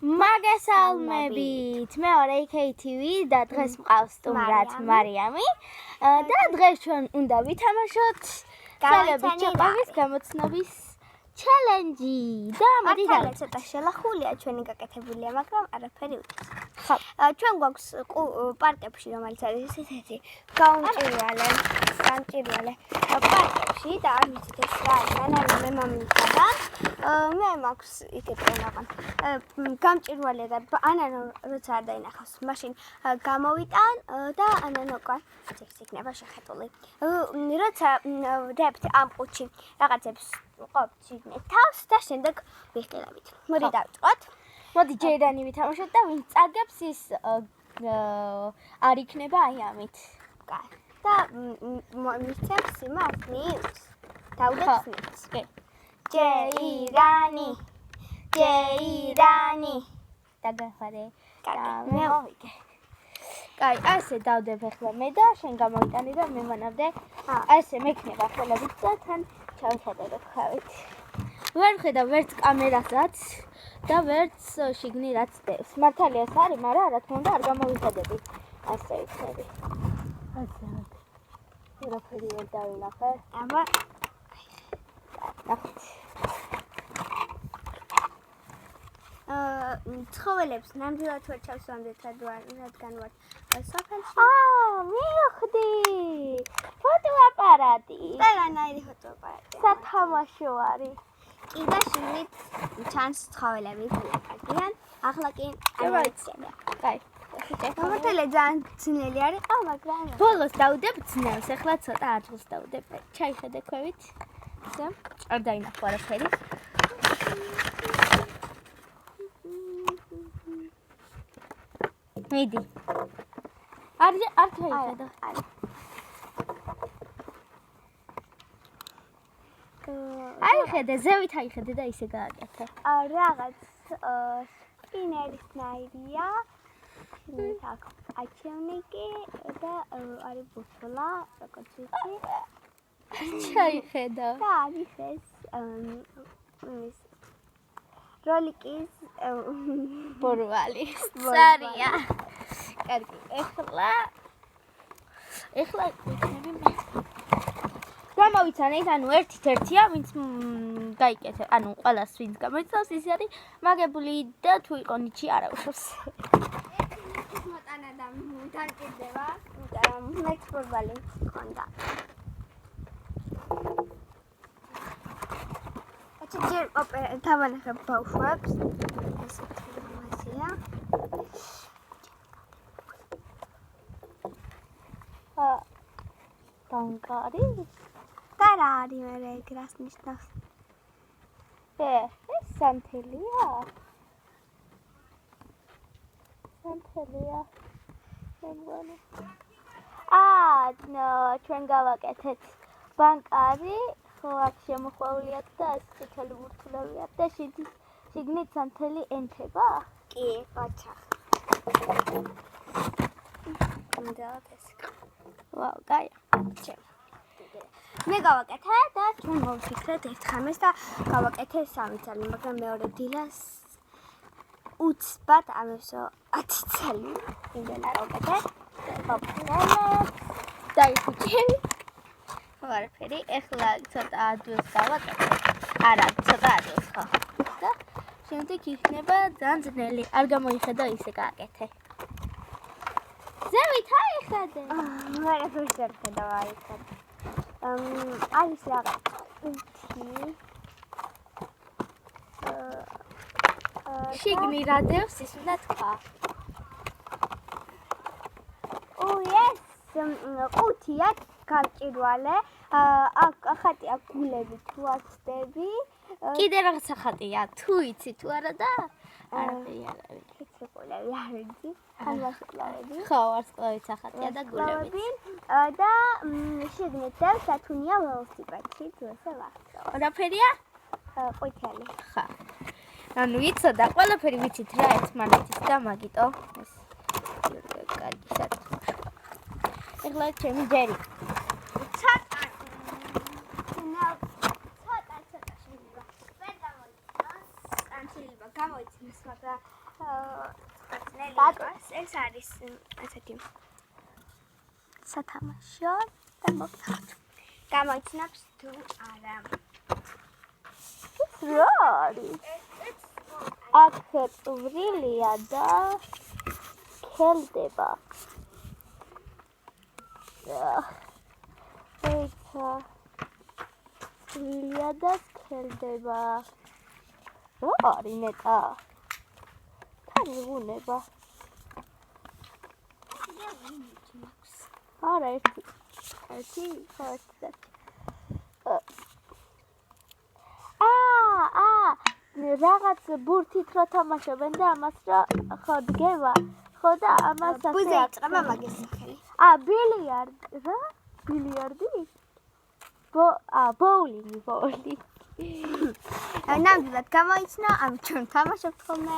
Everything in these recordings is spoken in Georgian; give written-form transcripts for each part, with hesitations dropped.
მაგესალმებით. მეორე KTV და დღეს მყავს სტუმრად მარიამი. და დღეს ჩვენ უნდა ვითამაშოთ ძალების ჩაყრის გამოცნობის ჩელენჯი. და მოდი დავიწყოთ. ცოტა შელახულია ჩვენი გაკეთებულია, მაგრამ არაფერი უწევს. ხო. ჩვენ გვაქვს პარკებში, რომელიც არის ესეთი გამჭირვალე პარკებში და არ ვიცით ეს რა არის, მე მამითა მე მაქვს იქეთ რაღაც გამჭირვალე და ანანო როცა არ დაინახავს, მაშინ გამოვიტან და ანანო კარ იქნება შეხედული. როცა დებთ ამ ყუთში რაღაცებს ყოფთ შიგნით თავს და შემდეგ ვიხილებით. მოდი დავიწყოთ. მოდი ჯერანი ვითამაშოთ და ვინც წაგებს ის არ იქნება აი ამით. კაი. და მისცემს იმას ნიუს. დავდებს ნიუს. კი. ჯერანი. დაგახარე. მე მოვიგე. კაი, ასე დავდებ ახლა მე და შენ გამოიტანი და მე მანამდე ასე მექნება ხელებით და თან ჩავხედავ ხავით. ვერ ხედავ ვერც კამერასაც და ვერც შიგნი რაც დევს. მართალია ეს არის, მაგრამ რა თქმა უნდა არ გამოვიხედები. ასე იქნება. ასე. ვერაფერი ვერ დავინახე. აბა ნახეთ. ცხოველებს ნამდვილად ვერ ჩავსვამდეთ, რადგან ვარ სოფელში. მივხვდი. ფოტოაპარატი. ყველანაირი ფოტოაპარატი. სათამაშო არის. კი და შიგნით ჩანს ცხოველები ფლაკადიან. ახლა კი არ ვიცია. კაი. მართალია ძალიან ძნელი არის, მაგრამ ბოლოს დავდებ ძნელს, ახლა ცოტა აძღს დავდებ. ჩაიხედე ქვევით. ისე. არ დაინახო არაფერი. მიდი. არ ჩაიხედე. აი ხედე, ზევით აიხედე და ისე გააკეთე. რაღაც სპინერის ნაირია. აქ აჩევნიკი და არის ბუთლა, როგორც ვიცი. ჩაიხედა. და არის ეს როლიკის ბორვალი. სარია. კარგი, ეხლა იქნები მე. გამოვიცანეთ, ანუ ერთით-ერთია, ვინც გაიკეთე, ანუ ყველას ვინც გამოიცავს, ის არის მაგებული და თუ იყო ნიჩი არაუშავს. მოტანა და დარკიდება, მეც ბორვალი მქონდა. ჯერ დავანახებ ბავშვებს. ესეთი ინფორმაცია. ბანკარი? და რა არის მე ეგ რას ნიშნავს? ეს სანთელია. მეგონა. ჩვენ გავაკეთეთ ბანკარი. ხო, აქ შემოხვეულია და ეს წითელი მურთულოვია და შიგნით სანთელი ენთება? კი, აჩა. ვაუ, კაი. მე გავაკეთე და ჩვენ მოვიფიქრეთ ერთხამეს და გავაკეთე 3 წელი, მაგრამ მეორე დილას უცბად ამესო 10 წელი იმენა გავაკეთე. დაიხუჭები. არაფერი, ეხლა ცოტა ადვილს გავაკეთე. არა, ცოტა ადვილს ხო. და შემდეგ იქნება ძალიან ძნელი. არ გამოიხედა ისე გააკეთე. ზევით აიხედე. მე არაფერს არ ხედავ აიხედე. არის რაღაც შიგნი რა დევს ის უნდა თქვა. ეს ყუთია გამჭირვალე. ახატი აქ გულები თუ აცდები. კიდე რაღაცა ხატია, თუ იცი თუ არა და არაფერი არ არის. კიცრებულები არ ვიცი. ხალვასკლავები. ხო, ვარსკვლავიც ახატია და გულები. და შიგნით დევს ათუნია ველოსიპედში, თუ ესე ვახსოვ. არაფერია? ყვითელი. ხა. ანუ იცოდა, ყველაფერი ვიცით რა ერთმანეთის და მაგიტო ეს კარგი სათამაშო. ეხლა ჩემი ჯერი. ცოტა შეიძლება. ვერ გამოიწვევს. ან შეიძლება გამოიწვევს, მაგრამ ეს არის ესეთი სათამაშო და მოგთავთ. გამოიცნობს თუ არა. რა არის? აქ წვრილია და ხელდება. ეცა წვრილია და ხელდება. რა არის ნეტა? თან ვუნება. არა ერთი ხოთდა. რაღაც ბურთით რო თამაშობენ და ამას რა ხო დგება. ხო და ამას ასე ბუზე იწყება მაგის სახელი. ბილიარდი რა? ბილიარდი? ბოულინგი. ნამდვილად გამოიცნა, ამით ჩვენ თამაშობთ ხოლმე.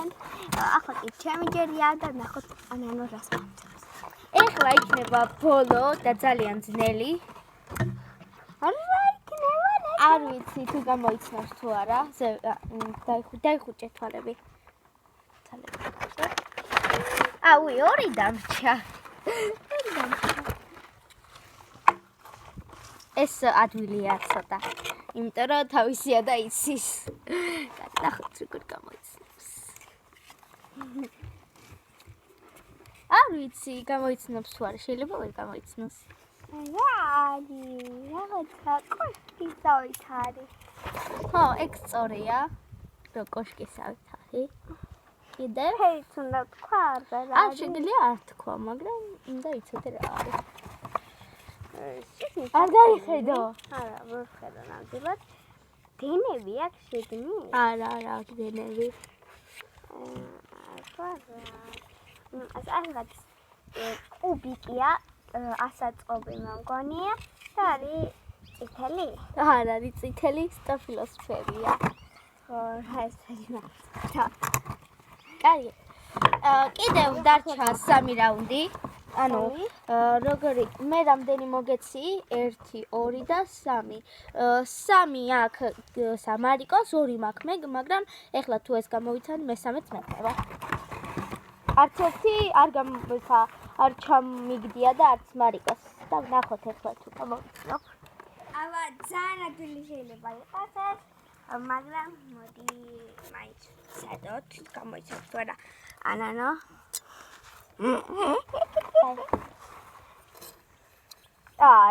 ახლა კი ჩემი ჯერია და ნახოთ ანანო რას მომწონს. ეხლა იქნება ბოლო და ძალიან ძნელი. არ ვიცი თუ გამოიცნობს თუ არა. დაიხუჭე თვალები. ორი დამრჩა. ეს ადვილია ცოტა. იმიტომ რომ თავისია და იცის. ნახოთ როგორ გამოიცნობს. არ ვიცი გამოიცნობს თუ არა. შეიძლება ვერ გამოიცნოს. რაღაცა კოშკისავით არის. ხო, ეგ სწორია. რო კოშკისავით არის. კიდევ? ფერიც უნდა თქვა რა. შეგიძლია არ თქვა, მაგრამ უნდა იცოდე რა არის. არ დაიხედო. არა, ვერ ხედავ ნამდვილად. დენები აქვს შეგნი? არა, აქვს დენები. ასეთ კუბიკია, ასაწყობი მომგონია და არის წითელი. არ არის წითელი, სტაფილოსფერია. ხო, ეს არის. კაი. კიდევ დარჩა 3 რაუნდი. ანუ როგორი მე რამდენი მოგეცი? 1 2 და 3. 3 აქ სამარიკოს, 2 მაქვს მე, მაგრამ ეხლა თუ ეს გამოვიცანი, მესამეც მექნება. არც ერთი არ ჩამიგდია და არც მარიკოს. და ნახოთ ეხლა თუ გამოვიცნო. ძალიან ადვილი შეიძლება იყოს ეს, მაგრამ მოდი მაინც სადოთ გამოიცნოთ თუ არა. ანანო.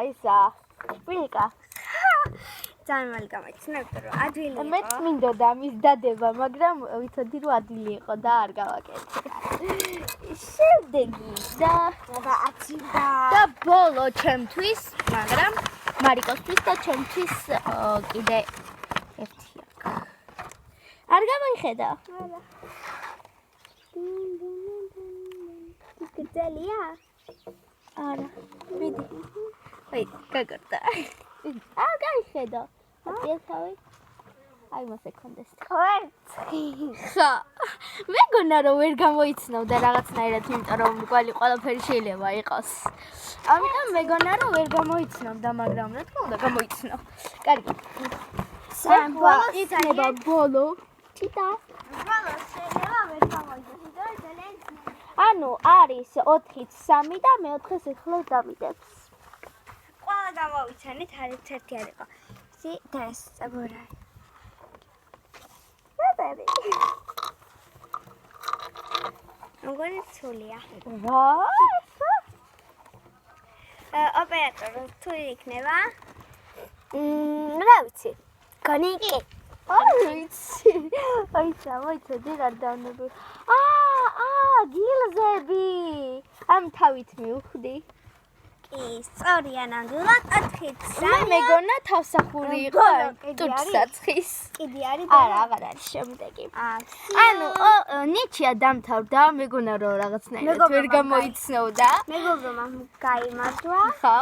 ისა. სპილიკა. ძალიან მალე გამოიცნა, იმიტომ რომ ადვილი იყო. მეც მინდოდა მის დადება, მაგრამ ვიცოდი რომ ადვილი იყო და არ გავაკეთე. შემდეგი და ბოლო ჩემთვის, მაგრამ მარიკოსთვის და ჩემთვის კიდე ერთი აქვს. არ გამოიხედა? არა. გძელია? არა. მიდი. გაგორდა. გაიხედა. აწესავი. აი მოსექონდეს. ხა. მეგონა რომ ვერ გამოიცნობდა რაღაცნაირად, იმიტომ რომ კვალი ყველაფერი შეიძლება იყოს. ამიტომ მეგონა რომ ვერ გამოიცნობდა, მაგრამ რა თქმა უნდა გამოიცნო. კარგი. იქნება ბოლო. ჩიტა. ბოლო შეიძლება ვერ გამოიცნო, ძალიან ანუ არის 4-ით 3 და მეოთხეს ეხლა დავიდებს. ყველა გამოვიცანით, არის ერთი არ იყო. ისი და ეს წაბორა. აბები. მოგონი ცულია. რა? ოპერატორი თუ იქნება? რა ვიცი. გონიკი. ვიცი. აი ჩამოიცოდი რა დავნები. გილზები. ამ თავით მივხვდი. კი, სწორია ნამდვილად 4-ით 3. მეგონა თავსახური იყო ტუჩსაცხის. კიდე არის? არა, აღარ არის შემდეგი. ანუ ნიჩია დამთავრდა, მეგონა რომ რაღაცნაირად ვერ გამოიცნობდა. მეგობრებმა გაიმარჯვა. ხო,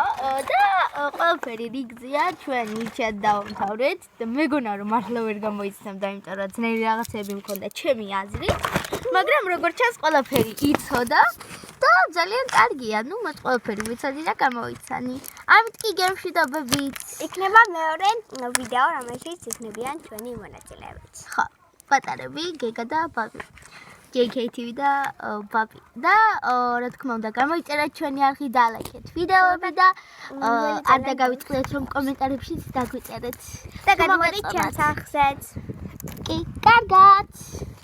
და ყველაფერი რიგზია, ჩვენ ნიჩიად დავამთავრეთ და მეგონა რომ მართლა ვერ გამოიცნობდა, იმიტომ რომ ძნელი რაღაცები მქონდა ჩემი აზრით, მაგრამ როგორც ჩანს ყველაფერი იცოდა. და ძალიან კარგია, ნუ მას ყველაფერი ვიცოდი და გამოვიცანი. ამით კი გემშვიდობებით. იქნება მეორე ვიდეო, რომელშიც იქნებიან ჩვენი მონაწილეებიც. ხო, პატარები, გეგა და ბაბი. JKTV და ბაბი და რა თქმა უნდა გამოიწერეთ ჩვენი არხი და ლაიქეთ ვიდეოები და არ დაგავიწყდეთ რომ კომენტარებშიც დაგვიწერეთ და გადმოდით ჩემს არხზეც. კი, კარგად.